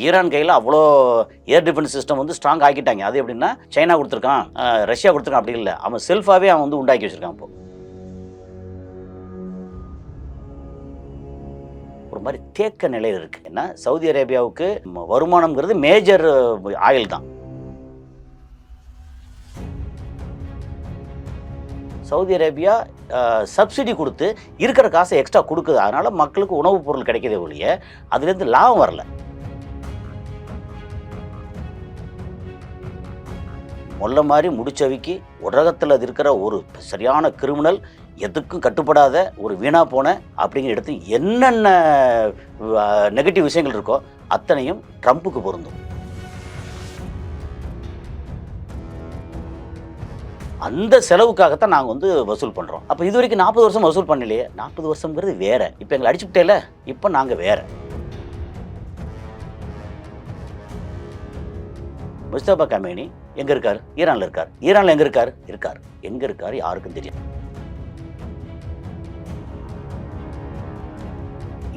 Iran கையில் அவ்வளோ air defence system வந்து ஸ்ட்ராங் ஆக்கிட்டாங்க. அது எப்படின்னா சைனா கொடுத்துருக்கான், ரஷ்யா கொடுத்துருக்கான், அப்படி இல்லை, அவன் செல்ஃபாகவே அவன் வந்து உண்டாக்கி வச்சுருக்கான். இப்போ ஒரு மாதிரி தேக்க நிலையில் இருக்குது. ஏன்னா சவுதி அரேபியாவுக்கு வருமானம்ங்கிறது மேஜர் ஆயில் தான். சவுதி அரேபியா சப்சிடி கொடுத்து இருக்கிற காசை எக்ஸ்ட்ரா கொடுக்குது. அதனால் மக்களுக்கு உணவுப் பொருள் கிடைக்கிறதே ஒழிய அதுலேருந்து லாபம் வரல. மொல்ல மாதிரி முடிச்சவிக்கு உலகத்தில் இருக்கிற ஒரு சரியான கிரிமினல், எதுக்கும் கட்டுப்படாத ஒரு வீணாக போன அப்படிங்கிற இடத்துல என்னென்ன நெகட்டிவ் விஷயங்கள் இருக்கோ அத்தனையும் ட்ரம்ப்புக்கு பொருந்தும். அந்த செலவுக்காகத்தான் நாங்கள் வந்து வசூல் பண்ணுறோம். அப்போ இது வரைக்கும் 40 வருஷம் வசூல் பண்ணலையே. 40 வருஷங்கிறது வேற. இப்போ எங்களை அடிச்சுக்கிட்டேல, இப்போ நாங்கள் வேற. முஸ்தபா கமேனி எங்கே இருக்கார்? ஈரானில் இருக்கார். ஈரானில் எங்கே இருக்கார்? இருக்கார். எங்கே இருக்கார் யாருக்கும் தெரியும்.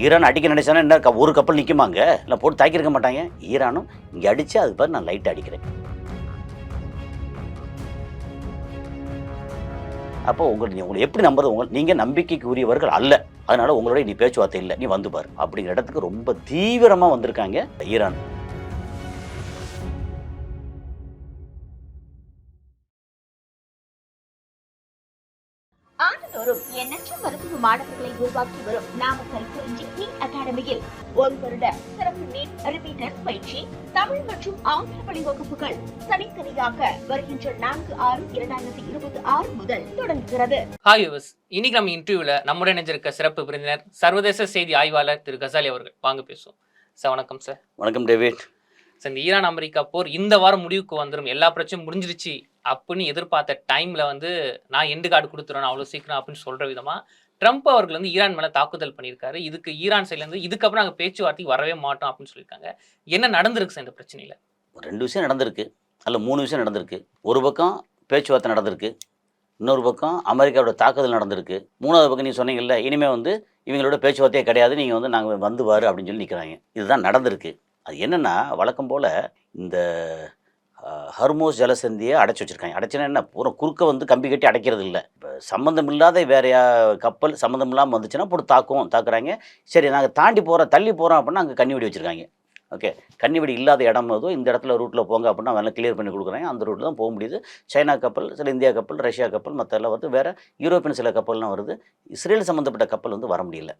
ஈரான் அடிக்க நினைச்சானா என்ன, ஒரு கப்பல் நிற்குமாங்க? இல்லை போட்டு தாக்கியிருக்க மாட்டாங்க. ஈரானும் இங்கே அடித்து அது பாரு நான் லைட்டாக அடிக்கிறேன். அப்போ உங்களை எப்படி நம்புறது? நீங்கள் நம்பிக்கைக்கு உரியவர்கள் அல்ல, அதனால உங்களோட நீ பேச்சுவார்த்தை இல்லை, நீ வந்து பாரு அப்படிங்கிற இடத்துக்கு ரொம்ப தீவிரமாக வந்திருக்காங்க ஈரான். ஆண்டுதோறும் எண்ணற்ற மருத்துவ மாணவர்களை உருவாக்கி வரும் நாமக்கல் குறிஞ்சி அகாடமியில் ஒரு வருட சிறப்பு நீட் ரிப்பீட்டர் பயிற்சி, தமிழ் மற்றும் ஆங்கில வழி வகுப்புகள் தனித்தனியாக வருகின்ற 4/6/2026 முதல் தொடங்குகிறது. ஹாய் யூவர்ஸ், இன்னைக்கு நம்ம இன்டர்வியூல நம்முடன் இணைஞ்சிருக்க சிறப்பு விருந்தினர் சர்வதேச செய்தி ஆய்வாளர் திரு கசாலி அவர்கள். வாங்க பேசுவோம் சார். வணக்கம் சார். வணக்கம் டேவிட். சார், இந்த ஈரான் அமெரிக்கா போர் இந்த வாரம் முடிவுக்கு வந்துடும், எல்லா பிரச்சனையும் முடிஞ்சிருச்சு அப்படின்னு எதிர்பார்த்த டைம்ல வந்து நான் எண்டு கார்டு கொடுத்துறேன் அவ்வளோ சீக்கிரம் அப்படின்னு சொல்ற விதமா ட்ரம்ப் அவர்கள் வந்து ஈரான் மேல தாக்குதல் பண்ணியிருக்காரு. இதுக்கு ஈரான் சைட்ல இருந்து இதுக்கப்புறம் நாங்கள் பேச்சுவார்த்தைக்கு வரவே மாட்டோம் அப்படின்னு சொல்லியிருக்காங்க. என்ன நடந்திருக்கு சார் இந்த பிரச்சனையில? 2 விஷயம் நடந்திருக்கு, அல்ல 3 விஷயம் நடந்திருக்கு. ஒரு பக்கம் பேச்சுவார்த்தை நடந்திருக்கு, இன்னொரு பக்கம் அமெரிக்காவோட தாக்குதல் நடந்திருக்கு, மூணாவது பக்கம் நீங்கள் சொன்னீங்கல்ல இனிமேல் வந்து இவங்களோட பேச்சுவார்த்தையே கிடையாது, நீங்கள் வந்து நாங்கள் வந்து வாரு அப்படின்னு சொல்லி நிற்கிறாங்க. இதுதான் நடந்திருக்கு. அது என்னென்னா, வழக்கம் போல் இந்த ஹர்மோஸ் ஜலசந்தியை அடைச்சி வச்சுருக்காங்க. அடைச்சினா என்ன, பூரா குறுக்க வந்து கம்பி கட்டி அடைக்கிறது இல்லை. இப்போ சம்மந்தம் இல்லாத வேற கப்பல் சம்மந்தம் இல்லாமல் வந்துச்சுன்னா போட்டு தாக்குறாங்க. சரி நாங்கள் தாண்டி போகிறோம், தள்ளி போகிறோம் அப்படின்னா அங்கே கன்னிவெடி வச்சுருக்காங்க. ஓகே, கன்னிவெடி இல்லாத இடம் ஏதோ இந்த இடத்துல ரூட்டில் போங்க அப்படின்னா அதெல்லாம் கிளியர் பண்ணி கொடுக்குறாங்க. அந்த ரூட்டில் தான் போக முடியுது. சைனா கப்பல், சில இந்தியா கப்பல், ரஷ்யா கப்பல், மற்றெல்லாம் வந்து வேறு யூரோப்பியன் சில கப்பல்லாம் வருது. இஸ்ரேல் சம்மந்தப்பட்ட கப்பல் வந்து வர முடியல.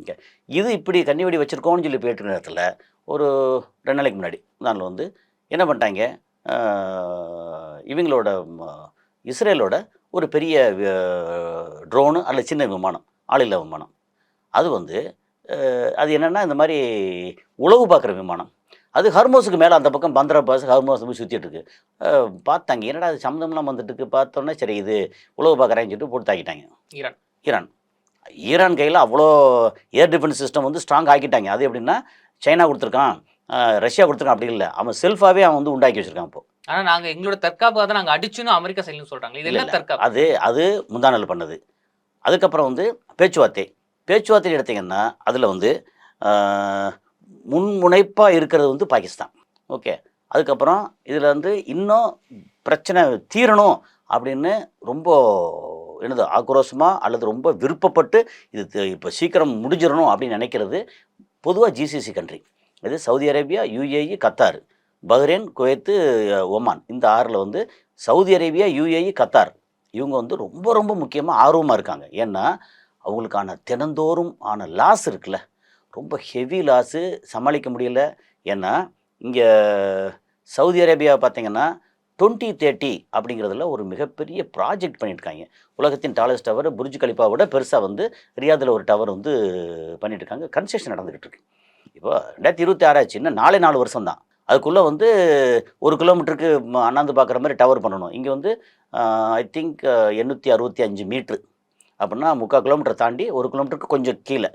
ஓகே, இது இப்படி கன்னிவெடி வச்சுருக்கோன்னு சொல்லி போயிட்டு நேரத்தில் ஒரு 2 நாளைக்கு முன்னாடி நாளில் வந்து என்ன பண்ணிட்டாங்க, இவங்களோட இஸ்ரேலோட ஒரு பெரிய ட்ரோனு அல்ல சின்ன விமானம், ஆளில்லா விமானம், அது வந்து அது என்னென்னா இந்த மாதிரி உளவு பார்க்குற விமானம், அது ஹர்மோஸுக்கு மேலே அந்த பக்கம் பந்தர பாஸ் ஹர்மோஸ் போய் சுற்றிட்டு இருக்கு. பார்த்தாங்க, என்னடா அது சம்மந்தம்லாம் வந்துட்டுருக்கு. பார்த்தோன்னே சரி இது உளவு பார்க்குறேன்னு சொல்லிட்டு போட்டு தாக்கிட்டாங்க. ஈரான் கையில் அவ்வளோ ஏர் டிஃபென்ஸ் சிஸ்டம் வந்து ஸ்ட்ராங் ஆக்கிட்டாங்க. அது எப்படின்னா சைனா கொடுத்துருக்கான், ரஷ்யா கொடுத்துருக்கான், அப்படி இல்லை, அவன் செல்ஃபாகவே அவன் வந்து உண்டாக்கி வச்சுருக்கான். இப்போ ஆனால் நாங்கள் எங்களோட தற்காப்புக்காக தான் நாங்கள் அடிச்சுன்னு அமெரிக்கா சைட்னு சொல்கிறாங்க. இதெல்லாம் தற்காப்பு. அது முந்தாநாள் பண்ணது. அதுக்கப்புறம் வந்து பேச்சுவார்த்தை எடுத்திங்கன்னா அதில் வந்து முன்முனைப்பாக இருக்கிறது வந்து பாகிஸ்தான். ஓகே, அதுக்கப்புறம் இதில் வந்து இன்னும் பிரச்சனை தீரணும் அப்படின்னு ரொம்ப என்னது ஆக்ரோஷமாக அல்லது ரொம்ப விருப்பப்பட்டு இது இப்போ சீக்கிரம் முடிஞ்சிடணும் அப்படின்னு நினைக்கிறது பொதுவாக ஜிசிசி கண்ட்ரி. இது Saudi Arabia, UAE, Qatar, Bahrain, Kuwait, Oman. இந்த 6ல் வந்து சவுதி அரேபியா, யுஏஇ, கத்தார் இவங்க வந்து ரொம்ப ரொம்ப முக்கியமாக ஆர்வமாக இருக்காங்க. ஏன்னா அவங்களுக்கான தினந்தோறும் ஆன லாஸ் இருக்குல்ல, ரொம்ப ஹெவி லாஸு சமாளிக்க முடியல. ஏன்னா இங்கே சவுதி அரேபியா பார்த்திங்கன்னா 2030 அப்படிங்கிறதுல ஒரு மிகப்பெரிய ப்ராஜெக்ட் பண்ணியிருக்காங்க. உலகத்தின் டாலஸ்ட் டவர் புர்ஜ் கலிஃபாவோட பெருசாக வந்து ரியாதில் ஒரு டவர் வந்து பண்ணிட்டுருக்காங்க. கன்ஸ்ட்ரக்ஷன் நடந்துக்கிட்டு இருக்கு. இப்போ 2026 ஆச்சு, இன்னும் 4 வருஷம் தான். அதுக்குள்ளே வந்து 1 கிலோமீட்டருக்கு அண்ணாந்து பார்க்குற மாதிரி டவர் பண்ணணும். இங்கே வந்து ஐ திங்க் 865 மீட்ரு அப்படின்னா 3/4 கிலோமீட்டர் தாண்டி 1 கிலோமீட்டருக்கு கொஞ்சம் கீழே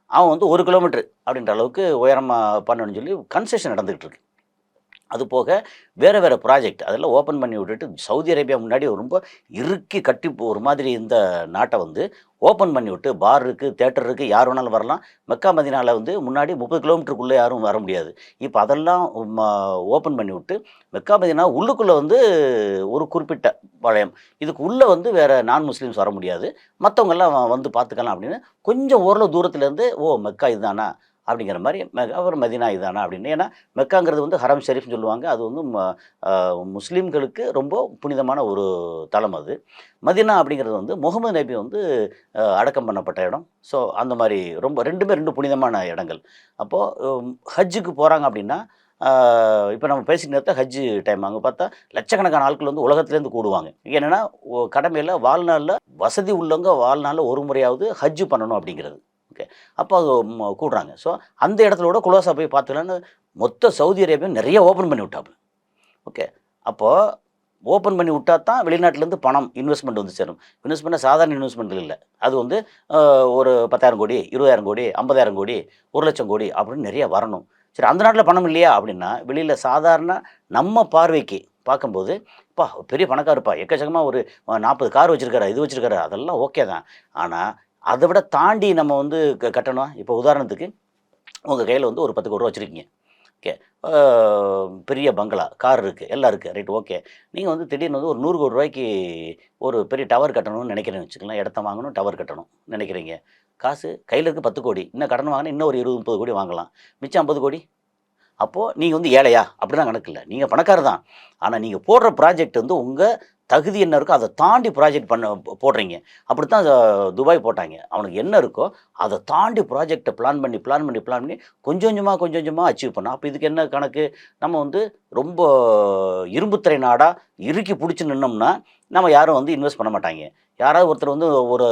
அவன் வந்து 1 கிலோமீட்டர் அப்படின்ற அளவுக்கு உயரமாக பண்ணணும்னு சொல்லி கன்ஸ்ட்ரக்ஷன் நடந்துக்கிட்டு இருக்கு. அது போக வேறு வேறு ப்ராஜெக்ட் அதெல்லாம் ஓப்பன் பண்ணி விட்டுட்டு சவுதி அரேபியா முன்னாடி ரொம்ப இறுக்கி கட்டி ஒரு மாதிரி இந்த நாட்டை வந்து ஓப்பன் பண்ணி விட்டு பார் இருக்குது, தேட்டர் இருக்குது, யார் வேணாலும் வரலாம். மெக்கா மதினாவில் வந்து முன்னாடி 30 கிலோமீட்டருக்குள்ளே யாரும் வர முடியாது. இப்போ அதெல்லாம் ஓப்பன் பண்ணி விட்டு மெக்கா மதினா உள்ளுக்குள்ளே வந்து ஒரு குறிப்பிட்ட வளையம், இதுக்கு உள்ளே வந்து வேறு நான் முஸ்லீம்ஸ் வர முடியாது, மற்றவங்கெல்லாம் வந்து பார்த்துக்கலாம் அப்படின்னு கொஞ்சம் ஓரளவு தூரத்துலேருந்து மெக்கா இதுதானா அப்படிங்கிற மாதிரி அப்புறம் மதினா இதானா அப்படின்னு. ஏன்னா மெக்காங்கிறது வந்து ஹரம் ஷெரீஃப்னு சொல்லுவாங்க. அது வந்து முஸ்லீம்களுக்கு ரொம்ப புனிதமான ஒரு தலம் அது. மதினா அப்படிங்கிறது வந்து முகமது நபி வந்து அடக்கம் பண்ணப்பட்ட இடம். ஸோ அந்த மாதிரி ரொம்ப ரெண்டுமே 2 புனிதமான இடங்கள். அப்போது ஹஜ்ஜுக்கு போகிறாங்க அப்படின்னா இப்போ நம்ம பேசிட்டு நேரத்தை ஹஜ்ஜு டைம் அங்கே பார்த்தா லட்சக்கணக்கான ஆட்கள் வந்து உலகத்துலேருந்து கூடுவாங்க. என்னென்னா கடமையில் வாழ்நாளில் வசதி உள்ளவங்க வாழ்நாளில் ஒரு முறையாவது ஹஜ்ஜு பண்ணணும் அப்படிங்கிறது. ஓகே, அப்போ அது கூடுறாங்க. ஸோ அந்த இடத்துல கூட குலோஸாக போய் பார்த்துக்கலான்னு மொத்த சவுதி அரேபியா நிறைய ஓப்பன் பண்ணி விட்டாப்புல. ஓகே, அப்போது ஓப்பன் பண்ணி விட்டா தான் வெளிநாட்டிலேருந்து பணம் இன்வெஸ்ட்மெண்ட் வந்து சேரும். இன்வெஸ்ட்மெண்ட்டாக சாதாரண இன்வெஸ்ட்மெண்ட் இல்லை. அது வந்து ஒரு 10,000 கோடி, 20,000 கோடி, 50,000 கோடி, 1,00,000 கோடி அப்படின்னு நிறைய வரணும். சரி, அந்த நாட்டில் பணம் இல்லையா அப்படின்னா வெளியில் சாதாரண நம்ம பார்வைக்கு பார்க்கும்போது பெரிய பணக்காரப்பா எக்கச்சக்கமாக ஒரு 40 கார் வச்சுருக்காரு, இது வச்சுருக்காரு, அதெல்லாம் ஓகே தான். ஆனால் அதை விட தாண்டி நம்ம வந்து கட்டணும். இப்போ உதாரணத்துக்கு உங்கள் கையில் வந்து ஒரு 10 கோடி ரூபா வச்சுருக்கீங்க. ஓகே, பெரிய பங்களா, கார் இருக்குது, எல்லாம் இருக்குது, ரைட், ஓகே. நீங்கள் வந்து திடீர்னு வந்து ஒரு 100 கோடி ரூபாய்க்கு ஒரு பெரிய டவர் கட்டணும்னு நினைக்கிறேன்னு வச்சுக்கலாம். இடத்த வாங்கணும், டவர் கட்டணும் நினைக்கிறீங்க. காசு கையில் இருக்குது 10 கோடி, இன்னும் கடன் வாங்கினா இன்னும் ஒரு 20, 30 கோடி வாங்கலாம், மிச்சம் 50 கோடி. அப்போது நீங்கள் வந்து ஏழையா அப்படிலாம் கணக்கு இல்லை, நீங்கள் பணக்காரர் தான். ஆனால் நீங்கள் போடுற ப்ராஜெக்ட் வந்து உங்கள் தகுதி என்ன இருக்கோ அதை தாண்டி ப்ராஜெக்ட் போடுறீங்க. அப்படி தான் துபாய் போட்டாங்க. அவனுக்கு என்ன இருக்கோ அதை தாண்டி ப்ராஜெக்டை பிளான் பண்ணி கொஞ்சம் கொஞ்சமாக அச்சீவ் பண்ணோம். அப்போ இதுக்கு என்ன கணக்கு? நம்ம வந்து ரொம்ப இரும்புத்திரை நாடாக இறுக்கி பிடிச்சி நின்னோம்னா நம்ம யாரும் வந்து இன்வெஸ்ட் பண்ண மாட்டாங்க. யாராவது ஒருத்தர் வந்து ஒரு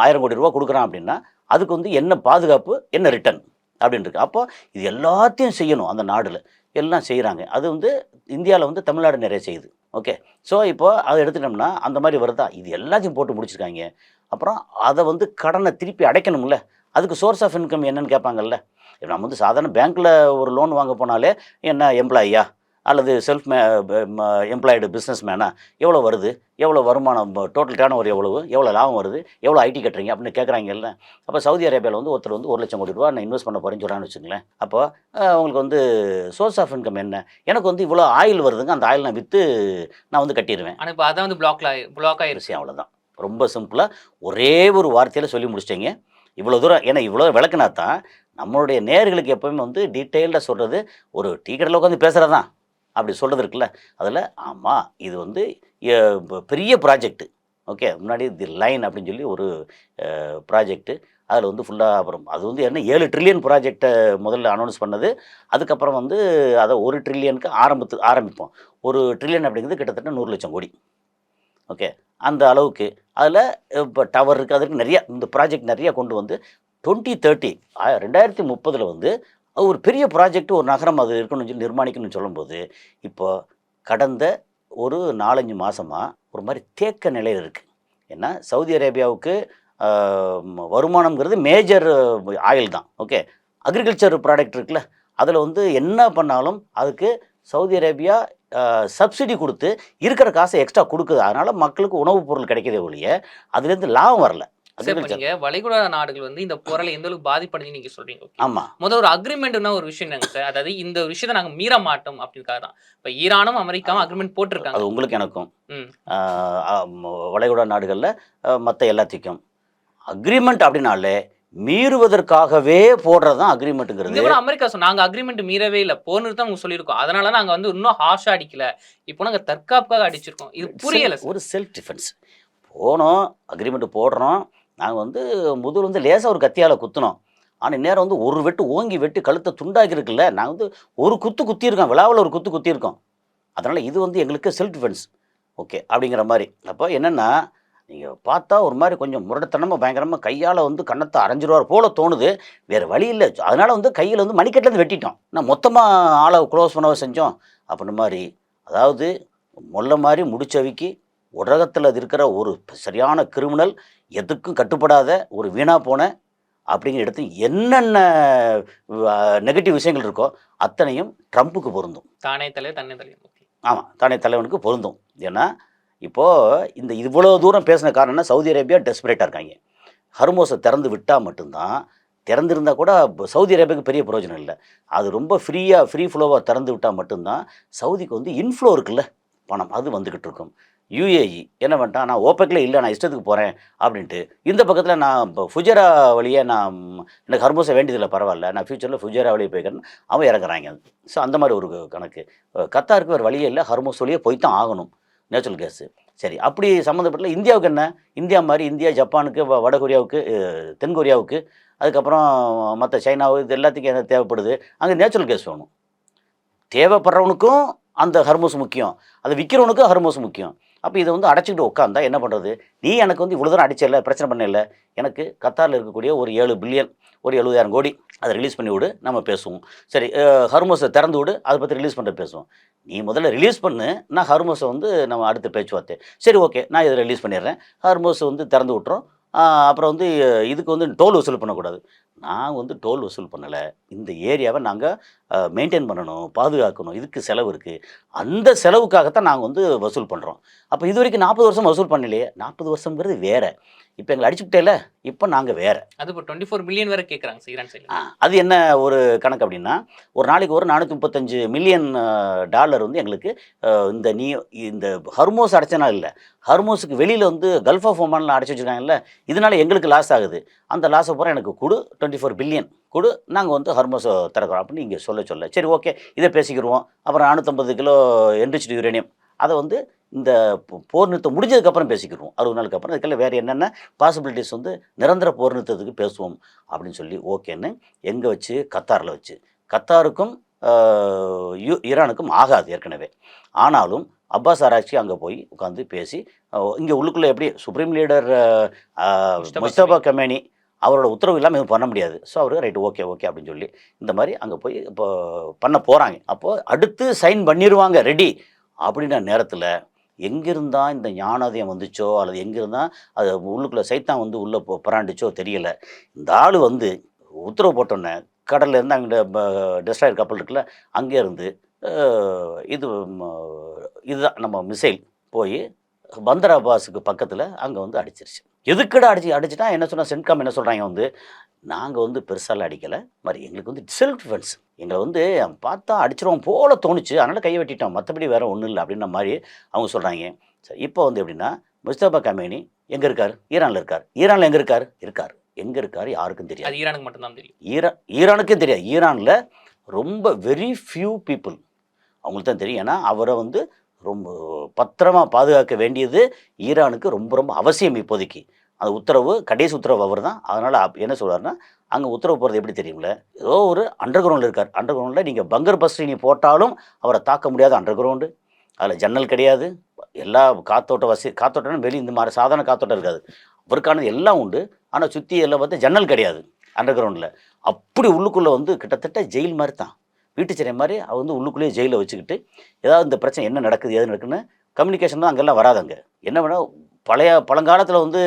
1000 கோடி ரூபா கொடுக்குறான் அப்படின்னா அதுக்கு வந்து என்ன பாதுகாப்பு, என்ன ரிட்டர்ன் அப்படின்னு இருக்கு. அப்போ இது எல்லாத்தையும் செய்யணும். அந்த நாடில் எல்லாம் செய்கிறாங்க. அது வந்து இந்தியாவில் வந்து தமிழ்நாடு நிறைய செய்யுது. ஓகே, ஸோ இப்போ அதை எடுத்துட்டோம்னா அந்த மாதிரி வருதா, இது எல்லாத்தையும் போட்டு முடிச்சிருக்காங்க. அப்புறம் அதை வந்து கடனை திருப்பி அடைக்கணும்ல, அதுக்கு சோர்ஸ் ஆஃப் இன்கம் என்னன்னு கேட்பாங்கல்ல. இப்போ நம்ம வந்து சாதாரண பேங்க்கில் ஒரு லோன் வாங்க போனாலே என்ன எம்ப்ளாயியா அல்லது செல்ஃப் எம்ப்ளாய்டு பிஸ்னஸ் மேனா, எவ்வளோ வருது, எவ்வளோ வருமானம், டோட்டல் டேர்ன் ஓவர் எவ்வளோ லாபம் வருது, எவ்வளோ ஐடி கட்டுறீங்க அப்படின்னு கேட்குறாங்கல்ல. அப்போ சவுதி அரேபியாவில் வந்து ஒருத்தர் வந்து 1,00,000 கோடி ரூபா நான் இன்வெஸ்ட் பண்ண போகிறேன்னு சொல்கிறான்னு வச்சுங்களேன். அப்போ உங்களுக்கு வந்து சோர்ஸ் ஆஃப் இன்கம் என்ன? எனக்கு வந்து இவ்வளோ ஆயில் வருதுங்க, அந்த ஆயில் நான் விற்று நான் வந்து கட்டிடுவேன். ஆனால் இப்போ அதான் வந்து பிளாக் ஆகிருச்சு. அவ்வளோதான், ரொம்ப சிம்பிளாக ஒரே ஒரு வார்த்தையில் சொல்லி முடிச்சிட்டிங்க. இவ்வளோ தூரம் ஏன்னா இவ்வளோ விளக்குனா தான் நம்மளுடைய நேயர்களுக்கு எப்போவுமே வந்து டீட்டெயில்டாக சொல்கிறது. ஒரு டீ கடையில் உட்காந்து பேசுகிறது தான் அப்படி சொல்கிறது இருக்குல்ல, அதில் ஆமாம் இது வந்து பெரிய ப்ராஜெக்ட்டு. ஓகே, முன்னாடி தி லைன் அப்படின்னு சொல்லி ஒரு ப்ராஜெக்ட்டு, அதில் வந்து ஃபுல்லாக அப்புறம் அது வந்து என்ன 7 ட்ரில்லியன் ப்ராஜெக்டை முதல்ல அனௌன்ஸ் பண்ணது. அதுக்கப்புறம் வந்து அதை 1 ட்ரில்லியனுக்கு ஆரம்பிப்போம். 1 ட்ரில்லியன் அப்படிங்கிறது கிட்டத்தட்ட 100,00,000 கோடி. ஓகே, அந்த அளவுக்கு அதில் இப்போ டவர் இருக்குது, அதுக்கு நிறையா இந்த ப்ராஜெக்ட் நிறையா கொண்டு வந்து 2030 2030 வந்து ஒரு பெரிய ப்ராஜெக்ட், ஒரு நகரம் அது இருக்கணும்னு சொல்லி நிர்மாணிக்கணும்னு சொல்லும்போது இப்போ கடந்த ஒரு 4-5 மாதமாக ஒரு மாதிரி தேக்க நிலையில் இருக்குது. ஏன்னா சவுதி அரேபியாவுக்கு வருமானம்ங்கிறது மேஜர் ஆயில் தான். ஓகே, அக்ரிகல்ச்சர் ப்ராடக்ட் இருக்குல்ல, அதில் வந்து என்ன பண்ணாலும் அதுக்கு சவுதி அரேபியா சப்சிடி கொடுத்து இருக்கிற காசை எக்ஸ்ட்ரா கொடுக்குது. அதனால் மக்களுக்கு உணவுப் பொருள் கிடைக்கிறதே ஒழிய அதுலேருந்து லாபம் வரல. நீங்க வளைகுடா நாடுகள் வந்து இந்த போரால எந்த அளவுக்கு பாதிப்படைஞ்சு நீங்க சொல்றீங்க. ஆமா, முதல் ஒரு அக்ரிமெண்ட்னா ஒரு விஷயம் என்னங்க சார், அதாவது இந்த விஷயத்தை நாங்க மீற மாட்டோம் அப்படின்னுக்காக தான் இப்போ ஈரானும் அமெரிக்காவும் அக்ரிமெண்ட் போட்டிருக்காங்க. அது உங்களுக்கு எனக்கும் வளைகுடா நாடுகளில் மற்ற எல்லாத்துக்கும் அக்ரிமெண்ட் அப்படின்னாலே மீறுவதற்காகவே போடுறது தான் அக்ரிமெண்ட்டுங்கிறது. அமெரிக்கா நாங்க அக்ரிமெண்ட் மீறவே இல்லை, போர் நிறுத்தம் அவங்க சொல்லியிருக்கோம், அதனால நாங்க வந்து இன்னும் ஹார்ஷா அடிக்கல, இப்போ நாங்க தற்காப்புக்காக அடிச்சிருக்கோம். இது புரியல. ஒரு செல்ஃப் டிஃபென்ஸ் போனோம், அக்ரிமெண்ட் போடுறோம். நாங்கள் வந்து முதல் வந்து லேசாக ஒரு கத்தியால் குத்தினோம். ஆனால் நேரம் வந்து ஒரு வெட்டு ஓங்கி வெட்டி கழுத்தை துண்டாக்கிருக்குல்ல, நாங்கள் வந்து ஒரு குத்திருக்கோம், விழாவில் ஒரு குத்திருக்கோம். அதனால் இது வந்து எங்களுக்கு செல்ஃப் டிஃபென்ஸ். ஓகே அப்படிங்கிற மாதிரி. அப்போ என்னென்னா நீங்கள் பார்த்தா ஒரு மாதிரி கொஞ்சம் முரடத்தனமாக பயங்கரமாக கையால் வந்து கன்னத்தை அரைஞ்சிருவார் போல் தோணுது. வேறு வழி இல்லை. அதனால் வந்து கையில் வந்து மணிக்கட்டிலேருந்து வெட்டிட்டோம். நான் மொத்தமாக ஆளை க்ளோஸ் பண்ணவே செஞ்சோம் அப்படின்னு மாதிரி. அதாவது முல்லை மாதிரி முடிச்சவிக்கு உலகத்தில் இருக்கிற ஒரு சரியான கிரிமினல், எதுக்கும் கட்டுப்படாத ஒரு வீணாக போன அப்படிங்கிற இடத்துல என்னென்ன நெகட்டிவ் விஷயங்கள் இருக்கோ அத்தனையும் ட்ரம்ப்புக்கு பொருந்தும். தானே தலை தன்னை தலை. ஆமாம், தானே தலைவனுக்கு பொருந்தும். ஏன்னா இப்போது இந்த இவ்வளோ தூரம் பேசின காரணம்னா சவுதி அரேபியா டெஸ்பரேட்டாக இருக்காங்க. ஹர்மோஸை திறந்து விட்டால் மட்டும்தான், திறந்திருந்தால் கூட சவுதி அரேபியாவுக்கு பெரிய பிரயோஜனம் இல்லை. அது ரொம்ப ஃப்ரீ ஃப்ளோவாக திறந்து விட்டால் மட்டும்தான் சவுதிக்கு வந்து இன்ஃப்ளோ இருக்குல்ல பணம், அது வந்துக்கிட்டு இருக்கும். யுஏஇ என்ன பண்ணிட்டான், நான் ஓப்பெக்கில் இல்லை, நான் இஷ்டத்துக்கு போகிறேன் அப்படின்ட்டு இந்த பக்கத்தில் நான் இப்போ ஃபுஜரா வழியே நான் எனக்கு ஹர்மோஸை வேண்டியதில்லை, பரவாயில்ல, நான் ஃப்யூச்சரில் ஃபுஜரா வழியே போய்க்கிறேன், அவன் இறங்குறாங்க. ஸோ அந்த மாதிரி ஒரு கணக்கு. கத்தாருக்கு வேறு வழியே இல்லை, ஹர்மோஸ் வழியே போய் தான் ஆகணும் நேச்சுரல் கேஸு. சரி, அப்படி சம்மந்தப்பட்ட இந்தியாவுக்கு என்ன, இந்தியா மாதிரி இந்தியா ஜப்பானுக்கு, வடகொரியாவுக்கு, தென்கொரியாவுக்கு, அதுக்கப்புறம் மற்ற சைனாவு, இது எல்லாத்துக்கும் என்ன தேவைப்படுது, அங்கே நேச்சுரல் கேஸ் வேணும். தேவைப்படுறவனுக்கும் அந்த ஹர்மோஸ் முக்கியம், அதை விற்கிறவனுக்கும் ஹர்மோஸ் முக்கியம். அப்போ இதை வந்து அடைச்சிக்கிட்டு உட்காந்தா என்ன பண்ணுறது, நீ எனக்கு வந்து இவ்வளோ தூரம் அடிச்சல, பிரச்சனை பண்ணல, எனக்கு கத்தாரில் இருக்கக்கூடிய ஒரு 7 பில்லியன், ஒரு 70,000 கோடி, அதை ரிலீஸ் பண்ணி விடு, நம்ம பேசுவோம். சரி, ஹர்மோஸை திறந்து விடு, அதை பற்றி ரிலீஸ் பண்ணுற பேசுவோம். நீ முதல்ல ரிலீஸ் பண்ணு, நான் ஹர்மோஸை வந்து நம்ம அடுத்த பேச்சுவார்த்தை. சரி, ஓகே, நான் இதை ரிலீஸ் பண்ணிடுறேன், ஹர்மோஸை வந்து திறந்து விட்டுறோம். அப்புறம் வந்து இதுக்கு வந்து டோல் வசூல் பண்ணக்கூடாது. நான் வந்து டோல் வசூல் பண்ணலை, இந்த ஏரியாவை நாங்கள் மெயின்டைன் பண்ணணும், பாதுகாக்கணும், இதுக்கு செலவு இருக்குது, அந்த செலவுக்காகத்தான் நாங்கள் வந்து வசூல் பண்ணுறோம். அப்போ இது வரைக்கும் 40 வருஷம் வசூல் பண்ணலையே, 40 வருஷங்கிறது வேறு, இப்போ எங்களை அடிச்சுக்கிட்டேல, இப்போ நாங்கள் வேறு. அது இப்போ 24 பில்லியன் வரை கேட்குறாங்க சார் ஈரான் சைடில். அது என்ன ஒரு கணக்கு அப்படின்னா, ஒரு நாளைக்கு ஒரு 435 மில்லியன் டாலர் வந்து எங்களுக்கு இந்த ஹர்மோஸ் அடைச்சனா இல்லை, ஹர்மோஸுக்கு வெளியில் வந்து கல்ஃப் ஆஃப் ஒமானில் அடைச்சி வச்சுருக்காங்கல்ல, இதனால் எங்களுக்கு லாஸ் ஆகுது, அந்த லாஸை பூரா எனக்கு கொடு, 24 பில்லியன் கொடு, நாங்கள் வந்து ஹர்மோஸை திறக்கிறோம் அப்படின்னு இங்கே சொல்ல. சரி, ஓகே, இதை பேசிக்கிடுவோம். அப்புறம் 450 கிலோ என்ரிச்டு யுரேனியம், அதை வந்து இந்த போர் நிறுத்தம் முடிஞ்சதுக்கப்புறம் பேசிக்கிடுவோம், 60 நாளுக்கு அப்புறம். அதுக்கெல்லாம் வேறு என்னென்ன பாசிபிலிட்டிஸ் வந்து நிரந்தர போர் நிறுத்தத்துக்கு பேசுவோம் அப்படின்னு சொல்லி ஓகேன்னு எங்கே வச்சு, கத்தாரில் வச்சு. கத்தாருக்கும் ஈரானுக்கும் ஆகாது ஏற்கனவே. ஆனாலும் அப்பாஸ் ஆராய்ச்சி அங்கே போய் உட்காந்து பேசி, இங்கே உள்ளுக்குள்ளே எப்படி சுப்ரீம் லீடர் முஸ்தபா கமேனி அவரோட உத்தரவு இல்லாமல் எதுவும் பண்ண முடியாது. ஸோ அவர் ரைட், ஓகே அப்படின்னு சொல்லி இந்த மாதிரி அங்கே போய் இப்போ பண்ண போகிறாங்க. அப்போது அடுத்து சைன் பண்ணிடுவாங்க ரெடி அப்படின்ற நேரத்தில் எங்கிருந்தான் இந்த ஞானோதயம் வந்துச்சோ, அல்லது எங்கிருந்தான் அது உள்ளுக்குள்ளே சைத்தான் வந்து உள்ளே பராண்டுச்சோ தெரியலை. இந்த ஆள் வந்து உத்தரவு போட்டோன்னே கடலில் இருந்து அங்கே டெஸ்ட்ராயர் கப்பல் இருக்குல்ல, அங்கே இருந்து இதுதான் நம்ம மிசைல் போய் பந்தர் அப்பாஸுக்கு பக்கத்தில் அங்கே வந்து அடிச்சிருச்சு. எதுக்கடா அடிச்சுட்டா என்ன சொன்னால், சென்ட்காம் என்ன சொல்கிறாங்க வந்து, நாங்கள் வந்து பெருசாலாம் அடிக்கலை, மாதிரி எங்களுக்கு வந்து செல்ஃப் டிஃபென்ஸ், எங்களை வந்து பார்த்தா அடிச்சிருவோம் போல தோணுச்சு, அதனால் கையை வெட்டிட்டோம், மற்றபடி வேறு ஒன்றும் இல்லை அப்படின்ற மாதிரி அவங்க சொல்கிறாங்க. சரி, இப்போ வந்து எப்படின்னா, முஸ்தபா கமேனி எங்கே இருக்கார், ஈரானில் இருக்கார். ஈரானில் எங்கே இருக்கார், எங்கே இருக்கார் யாருக்கும் தெரியாது. அது ஈரானுக்கு மட்டும்தான் தெரியும். ஈரானுக்கே தெரியாது. ஈரானில் ரொம்ப வெரி ஃபியூ பீப்புள் அவங்களுக்கு தான் தெரியும். ஏன்னா அவரை வந்து ரொம்ப பத்திரமாக பாதுகாக்க வேண்டியது ஈரானுக்கு ரொம்ப அவசியம் இப்போதைக்கு. அந்த உத்தரவு, கடைசி உத்தரவு அவர் தான். அதனால் என்ன சொல்கிறாருன்னா, அங்கே உத்தரவு போகிறது எப்படி தெரியுங்களே, ஏதோ ஒரு அண்டர் கிரவுண்டில் இருக்கார். அண்டர் கிரவுண்டில் நீங்கள் பங்கர் பஸ்ட் நீ போட்டாலும் அவரை தாக்க முடியாத அண்டர் கிரவுண்டு. அதில் ஜன்னல் கிடையாது, எல்லா காத்தோட்டம்னா வெளியே இந்த மாதிரி சாதாரண காத்தோட்டம் இருக்காது, அவருக்கானது எல்லாம் உண்டு. ஆனால் சுற்றி எல்லாம் பார்த்து ஜன்னல் கிடையாது அண்டர் கிரவுண்டில். அப்படி உள்ளுக்குள்ளே வந்து கிட்டத்தட்ட ஜெயில் மாதிரி தான், வீட்டு சிறை மாதிரி. அவர் வந்து உள்ளுக்குள்ளேயே ஜெயிலில் வச்சுக்கிட்டு ஏதாவது இந்த பிரச்சனை என்ன நடக்குது ஏது நடக்குன்னு கம்யூனிகேஷன் தான் அங்கெல்லாம் வராதுங்க. என்ன வேணால் பழங்காலத்தில் வந்து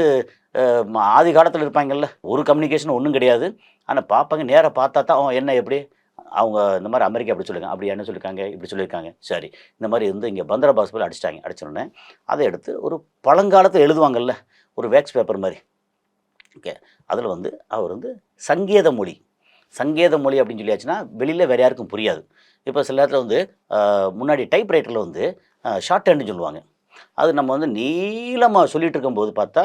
ஆதி காலத்தில் இருப்பாங்கல்ல, ஒரு கம்யூனிகேஷன் ஒன்றும் கிடையாது. ஆனால் பார்ப்பாங்க, நேராக பார்த்தா தான் என்ன எப்படி அவங்க இந்த மாதிரி அமெரிக்கா அப்படி சொல்லுங்க, அப்படி என்ன சொல்லியிருக்காங்க, இப்படி சொல்லியிருக்காங்க. சரி, இந்த மாதிரி வந்து இங்கே பந்தர் அப்பாஸ் போய் அடிச்சிடனே அதை எடுத்து ஒரு பழங்காலத்தில் எழுதுவாங்கல்ல, ஒரு வேக்ஸ் பேப்பர் மாதிரி. ஓகே, அதில் வந்து அவர் வந்து சங்கேத மொழி அப்படின்னு சொல்லியாச்சுன்னா வெளியில் வேறு யாருக்கும் புரியாது. இப்போ சில நேரத்தில் வந்து முன்னாடி டைப் ரைட்டரில் வந்து ஷார்ட் ஹேண்டுன்னு சொல்லுவாங்க. அது நம்ம வந்து நீளமாக சொல்லிகிட்டு இருக்கும்போது பார்த்தா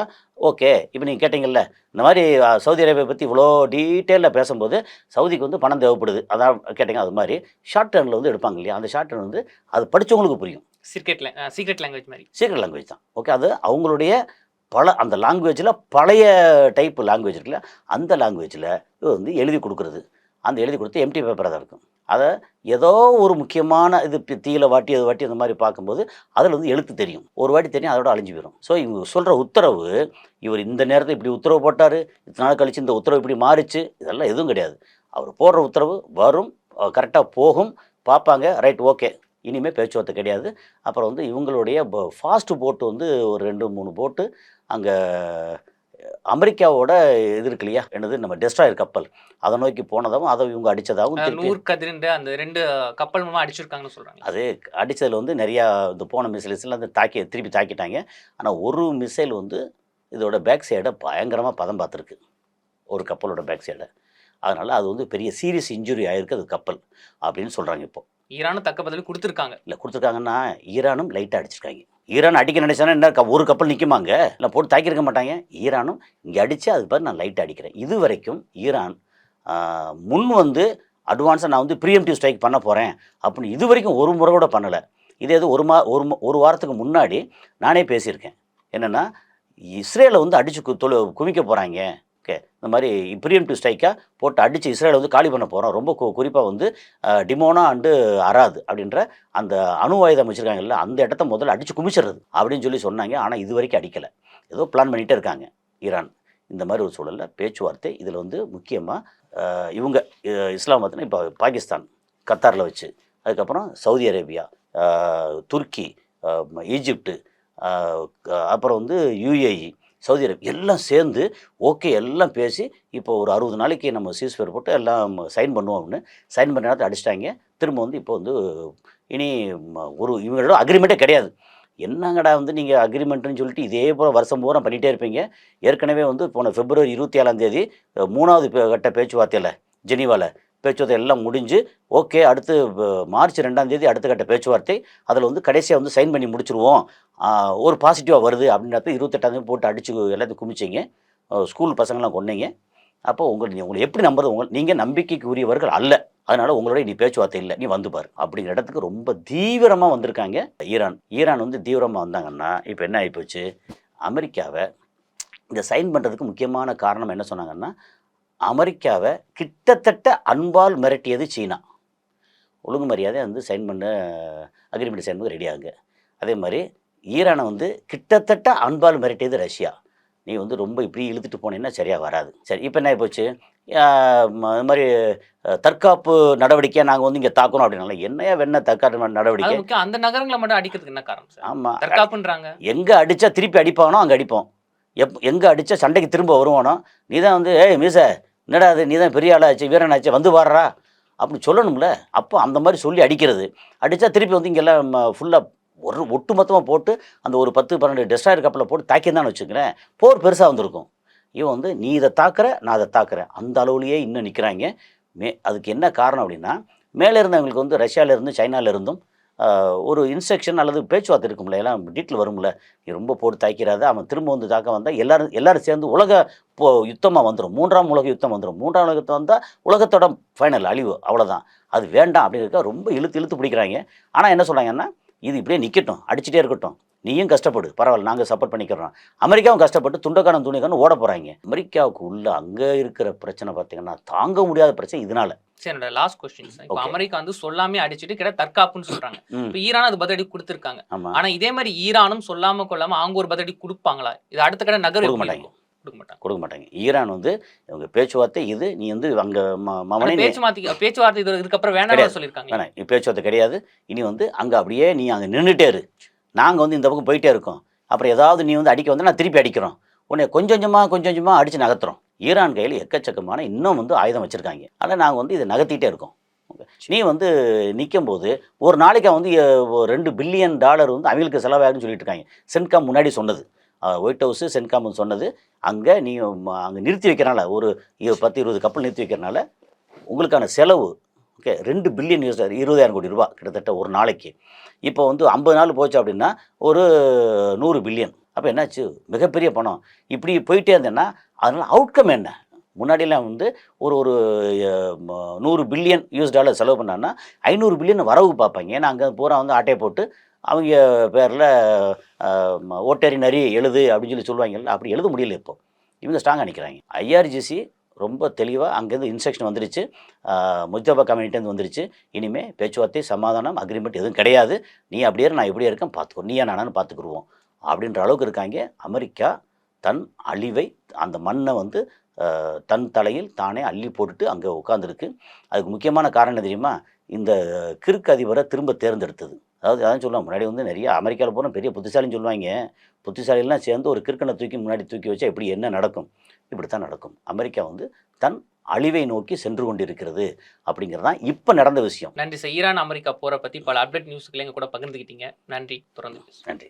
ஓகே. இப்போ நீங்கள் கேட்டிங்கல்ல, இந்த மாதிரி சவுதி அரேபியா பற்றி இவ்வளோ டீட்டெயிலில் பேசும்போது சவுதிக்கு வந்து பணம் தேவைப்படுது, அதான் கேட்டிங்க. அது மாதிரி ஷார்ட் ஹேண்டில் வந்து எடுப்பாங்க இல்லையா, அந்த ஷார்ட் ஹேண்ட் வந்து அது படித்தவங்களுக்கு புரியும். சீக்ரெட் லாங்குவேஜ் மாதிரி, சீக்ரெட் லாங்குவேஜ் தான். ஓகே, அது அவங்களுடைய அந்த லாங்குவேஜில் பழைய டைப் லாங்குவேஜ் இருக்குல்ல, அந்த லாங்குவேஜில் இது வந்து எழுதி கொடுக்குறது. அந்த எழுதி கொடுத்து எம்டி பேப்பராக தான் இருக்கும். அதை ஏதோ ஒரு முக்கியமான இது தீயில வாட்டி அந்த மாதிரி பார்க்கும்போது அதில் வந்து எழுத்து தெரியும், ஒரு வாட்டி தெரியும், அதோட அழிஞ்சு போயிடும். ஸோ இவங்க சொல்கிற உத்தரவு, இவர் இந்த நேரத்தில் இப்படி உத்தரவு போட்டார், இத்தனை நாள் கழித்து இந்த உத்தரவு இப்படி மாறிச்சு, இதெல்லாம் எதுவும் கிடையாது. அவர் போடுற உத்தரவு வரும், கரெக்டாக போகும், பார்ப்பாங்க, ரைட் ஓகே, இனிமேல் பேச்சுவார்த்தை கிடையாது. அப்புறம் வந்து இவங்களுடைய ஃபாஸ்ட்டு போட்டு வந்து ஒரு 2-3 போட்டு அங்கே அமெரிக்காவோட இது இருக்கு இல்லையா, என்னது நம்ம டெஸ்ட்ராயர் கப்பல், அதை நோக்கி போனதாகவும் அதை இவங்க அடித்ததாகவும் திருப்பி நூறு கதிரின்ற அந்த 2 கப்பல் மூலமா அடிச்சிருக்காங்கன்னு சொல்றாங்க. அது அடித்ததில் வந்து நிறையா இந்த போன மிசைல்ஸ்லாம் வந்து திருப்பி தாக்கிட்டாங்க. ஆனால் ஒரு மிசைல் வந்து இதோட பேக் சைடை பயங்கரமாக பதம் பார்த்துருக்கு, ஒரு கப்பலோட பேக் சைடை. அதனால் அது வந்து பெரிய சீரியஸ் இன்ஜுரி ஆகிருக்கு அது கப்பல் அப்படின்னு சொல்கிறாங்க. இப்போ ஈரானும் தக்க பதில் கொடுத்துருக்காங்க. இல்லை கொடுத்துருக்காங்கன்னா ஈரானும் லைட்டாக அடிச்சிருக்காங்க. ஈரான் அடிக்க நினைச்சானா என்ன ஒரு கப்பல் நிற்குமாங்க, இல்லை போட்டு தாக்கியிருக்க மாட்டாங்க. ஈரானும் இங்கே அடித்து அதுக்கு பேர் நான் லைட்டாக அடிக்கிறேன். இது வரைக்கும் ஈரான் முன் வந்து அட்வான்ஸாக நான் வந்து ப்ரீஎம்டிவ் ஸ்ட்ரைக் பண்ண போகிறேன் அப்படின்னு இது வரைக்கும் ஒரு முறை கூட பண்ணலை. இதே இது ஒரு வாரத்துக்கு முன்னாடி நானே பேசியிருக்கேன். என்னென்னா இஸ்ரேலை வந்து அடித்து குவிக்க போகிறாங்க, ஓகே, இந்த மாதிரி ப்ரீஎம்டிவ் ஸ்ட்ரைக்காக போட்டு அடித்து இஸ்ரேலை வந்து காலி பண்ண போகிறோம், ரொம்ப குறிப்பாக வந்து டிமோனா அண்டு அராது அப்படின்ற அந்த அணு ஆயுதம் வச்சுருக்காங்கல்ல, அந்த இடத்த முதல்ல அடித்து குமிச்சிடுறது அப்படின்னு சொல்லி சொன்னாங்க. ஆனால் இது வரைக்கும் அடிக்கலை, ஏதோ பிளான் பண்ணிகிட்டே இருக்காங்க ஈரான். இந்த மாதிரி ஒரு சூழலில் பேச்சுவார்த்தை இதில் வந்து முக்கியமாக இவங்க இஸ்லாம் பார்த்தீங்கன்னா இப்போ பாகிஸ்தான் கத்தாரில் வச்சு, அதுக்கப்புறம் சவுதி அரேபியா, துருக்கி, ஈஜிப்டு, அப்புறம் வந்து யுஏஇ, சவுதி அரேபியா எல்லாம் சேர்ந்து ஓகே எல்லாம் பேசி இப்போ ஒரு 60 நாளைக்கு நம்ம சீஸ்ஃபயர் போட்டு எல்லாம் சைன் பண்ணுவோம் அப்படின்னு சைன் பண்ண நேரத்தை அடிச்சிட்டாங்க. திரும்ப வந்து இப்போ வந்து இனி ஒரு இவங்களோட அக்ரிமெண்ட்டே கிடையாது. என்னங்கடா வந்து நீங்கள் அக்ரிமெண்ட்டுன்னு சொல்லிட்டு இதே போல் வருஷம் பூரா பண்ணிகிட்டே இருப்பீங்க. ஏற்கனவே வந்து போன பிப்ரவரி 27 3வது கட்ட பேச்சுவார்த்தையில் ஜெனீவாவில் பேச்சுவார்த்தை எல்லாம் முடிஞ்சு ஓகே, அடுத்து மார்ச் 2 அடுத்த கட்ட பேச்சுவார்த்தை, அதில் வந்து கடைசியாக வந்து சைன் பண்ணி முடிச்சிருவோம், ஒரு பாசிட்டிவாக வருது அப்படின்றப்ப 28 போட்டு அடித்து எல்லாத்தையும் குமிச்சிங்க, ஸ்கூல் பசங்களாம் கொன்னீங்க. அப்போ உங்களை எப்படி நம்புறது, நீங்கள் நம்பிக்கைக்கு உரியவர்கள் அல்ல, அதனால் உங்களோட நீ பேச்சுவார்த்தை இல்லை, நீ வந்து பாரு அப்படிங்கிற இடத்துக்கு ரொம்ப தீவிரமாக வந்திருக்காங்க ஈரான் வந்து தீவிரமாக வந்தாங்கன்னா இப்போ என்ன ஆகிப்போச்சு, அமெரிக்காவை இந்த சைன் பண்ணுறதுக்கு முக்கியமான காரணம் என்ன சொன்னாங்கன்னா, அமெரிக்காவை கிட்டத்தட்ட அன்பால் மிரட்டியது சீனா. ஒழுங்கு மரியாதை வந்து சைன் பண்ண அக்ரிமெண்ட் சைன் பண்ண ரெடி ஆகுங்க. அதே மாதிரி ஈரானை வந்து கிட்டத்தட்ட அன்பால் மிரட்டியது ரஷ்யா. நீ வந்து ரொம்ப இப்படி இழுத்துட்டு போனீங்கன்னா சரியாக வராது. சரி, இப்போ என்ன ஆகிப்போச்சு, இது மாதிரி தற்காப்பு நடவடிக்கையாக நாங்கள் வந்து இங்கே தாக்கணும் அப்படின்னால என்னையா வேணா தற்காப்பு நடவடிக்கை, அந்த நகரங்களை மட்டும் அடிக்கிறதுக்கு என்ன காரணம்? ஆமாம், தற்காப்புன்றாங்க. எங்கே அடித்தா திருப்பி அடிப்பானோ அங்கே அடிப்போம், எங்கே அடித்தா சண்டைக்கு திரும்ப வருவானோ, நீ தான் வந்து ஏய் மீச என்னடா அது, நீ தான் பெரிய ஆளாச்சு வீரனாச்சு வந்து வாடுறா அப்படின்னு சொல்லணும்ல. அப்போ அந்த மாதிரி சொல்லி அடிக்கிறது, அடித்தா திருப்பி வந்து இங்கெல்லாம் ஃபுல்லாக ஒட்டு மொத்தமாக போட்டு அந்த ஒரு 10-12 டெஸ்ட்ராயர் கப்பலில் போட்டு தாக்கியிருந்தான்னு வச்சுக்கிறேன், போர் பெருசாக வந்திருக்கும். இவன் வந்து நீ இதை தாக்குற நான் அதை தாக்குறேன் அந்த அளவுலேயே இன்னும் நிற்கிறாங்க. அதுக்கு என்ன காரணம் அப்படின்னா, மேலே இருந்தவங்களுக்கு வந்து ரஷ்யாவிலேருந்து சைனாவிலேருந்தும் ஒரு இன்ஸ்ட்ரக்ஷன் அல்லது பேச்சுவார்த்தை இருக்கும்ல, எல்லாம் டீட்டில் வரும்ல, நீ ரொம்ப போட்டு தாக்கிறாத, அவன் திரும்ப வந்து தாக்க வந்தால் எல்லாரும் சேர்ந்து யுத்தமாக வந்துடும், 3ஆம் உலக யுத்தம் வந்துடும். 3ஆம் உலக யுத்தம் வந்தால் உலகத்தோட ஃபைனல் அழிவு, அவ்வளோதான், அது வேண்டாம் அப்படிங்கிறதுக்காக ரொம்ப இழுத்து பிடிக்கிறாங்க. ஆனால் என்ன சொல்கிறாங்கன்னா, இது இப்படியே நிற்கட்டும், அடிச்சுட்டே இருக்கட்டும், நீயும் கஷ்டப்படு பரவாயில்ல, நாங்கள் சப்போர்ட் பண்ணிக்கிறோம். அமெரிக்காவும் கஷ்டப்பட்டு துண்டக்கானம் துணிக்கான ஓட போகிறாங்க. அமெரிக்காவுக்கு உள்ள அங்கே இருக்கிற பிரச்சனை பார்த்தீங்கன்னா தாங்க முடியாத பிரச்சனை. இதனால சரி, லாஸ்ட் கொஸ்டின். இப்போ அமெரிக்கா வந்து சொல்லாமே அடிச்சுட்டு கிட்ட தற்காப்புன்னு சொல்றாங்க. இப்போ ஈரான் அது பதிலடி கொடுத்துருக்காங்க. ஆனா இதே மாதிரி ஈரானும் சொல்லாம கொள்ளாம அவங்க ஒரு பதிலடி கொடுப்பாங்களா? இது அடுத்த கட்ட நகர் கொடுக்க மாட்டாங்க. ஈரான் வந்து இவங்க பேச்சுவார்த்தை இது, நீ வந்து அங்கே பேச்சுவார்த்தை இதுக்கப்புறம் வேணாம் சொல்லியிருக்காங்க. வேணாம், பேச்சுவார்த்தை கிடையாது. இனி வந்து அங்கே அப்படியே நீ அங்கே நின்றுட்டே இரு, நாங்கள் வந்து இந்த பக்கம் போயிட்டே இருக்கோம், அப்புறம் ஏதாவது நீ வந்து அடிக்க வந்து நான் திருப்பி அடிக்கிறோம், உன்னை கொஞ்சம் கொஞ்சமாக அடித்து நகர்த்துறோம். ஈரான் கையில் எக்கச்சக்கமான இன்னும் வந்து ஆயுதம் வச்சுருக்காங்க. ஆனால் நாங்கள் வந்து இதை நகர்த்திட்டே இருக்கோம். நீ வந்து நிற்கும் போது ஒரு நாளைக்கு வந்து $2 பில்லியன் வந்து அவங்களுக்கு செலவாகுன்னு சொல்லிட்டு இருக்காங்க. சென்காம் முன்னாடி சொன்னது, ஒயிட் ஹவுஸு சென்காம் சொன்னது, அங்கே நீ அங்கே நிறுத்தி வைக்கிறனால ஒரு 10-20 கப்பல் நிறுத்தி வைக்கிறனால உங்களுக்கான செலவு ஓகே $2 பில்லியன் 20,000 கோடி ரூபா கிட்டத்தட்ட ஒரு நாளைக்கு. இப்போ வந்து 50 நாள் போச்சு அப்படின்னா ஒரு 100 பில்லியன். அப்போ என்னாச்சு, மிகப்பெரிய பணம். இப்படி போயிட்டே இருந்தேன்னா அதனால் அவுட்கம் என்ன, முன்னாடியெல்லாம் வந்து ஒரு $100 பில்லியன் செலவு பண்ணான்னா 500 பில்லியன் வரவு பார்ப்பாங்க. ஏன்னா அங்கே பூரா வந்து ஆட்டையை போட்டு அவங்க பேரில் ஓட்டேரி நரி எழுது அப்படின்னு சொல்லி சொல்லுவாங்கல்ல, அப்படி எழுத முடியல. இப்போ இவங்க ஸ்ட்ராங்காக நிற்கிறாங்க. IRGC ரொம்ப தெளிவாக அங்கேருந்து இன்ஸ்ட்ரக்ஷன் வந்துருச்சு, முஜ்தபா கம்யூனிட்டிலேருந்து வந்துருச்சு, இனிமேல் பேச்சுவார்த்தை சமாதானம் அக்ரிமெண்ட் எதுவும் கிடையாது, நீ அப்படியே நான் எப்படியே இருக்கேன் பார்த்துக்கோ, நீயா நானான்னு பார்த்துக்குருவோம் அப்படின்ற அளவுக்கு இருக்காங்க. அமெரிக்கா தன் அழிவை அந்த மண்ணை வந்து தன் தலையில் தானே அள்ளி போட்டுட்டு அங்கே உட்காந்துருக்கு. அதுக்கு முக்கியமான காரணம் தெரியுமா, இந்த கிறுக்கு அதிபரை திரும்ப தேர்ந்தெடுத்தது. அதான் சொல்லுவாங்க, முன்னாடி வந்து நிறைய அமெரிக்காவில் போனால் பெரிய புத்திசாலின்னு சொல்லுவாங்க. புத்திசாலிலாம் சேர்ந்து ஒரு கிறுக்கனை தூக்கி முன்னாடி தூக்கி வச்சா எப்படி என்ன நடக்கும்? இப்படி தான் நடக்கும். அமெரிக்கா வந்து தன் அழிவை நோக்கி சென்று கொண்டிருக்கிறது அப்படிங்கிறது தான் இப்போ நடந்த விஷயம். நன்றி சார். ஈரான் அமெரிக்கா போரை பற்றி பல அப்டேட் நியூஸ்களை எங்க கூட பகிர்ந்துக்கிட்டீங்க. நன்றி. தொடர்ந்து பேசுவோம். நன்றி.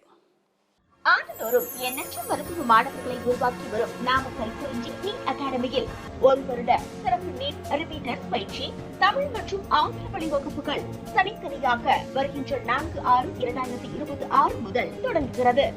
ஆண்டுதோறும் எண்ணற்ற மருத்துவ மாணவர்களை உருவாக்கி வரும் நாமக்கல் குறிஞ்சி நீட் அகாடமியில் 1 வருட சிறப்பு நீட் ரிப்பீட்டர் பயிற்சி தமிழ் மற்றும் ஆங்கில வழி வகுப்புகள் தனித்தனியாக வருகின்ற 4/6/2026 முதல் தொடங்குகிறது.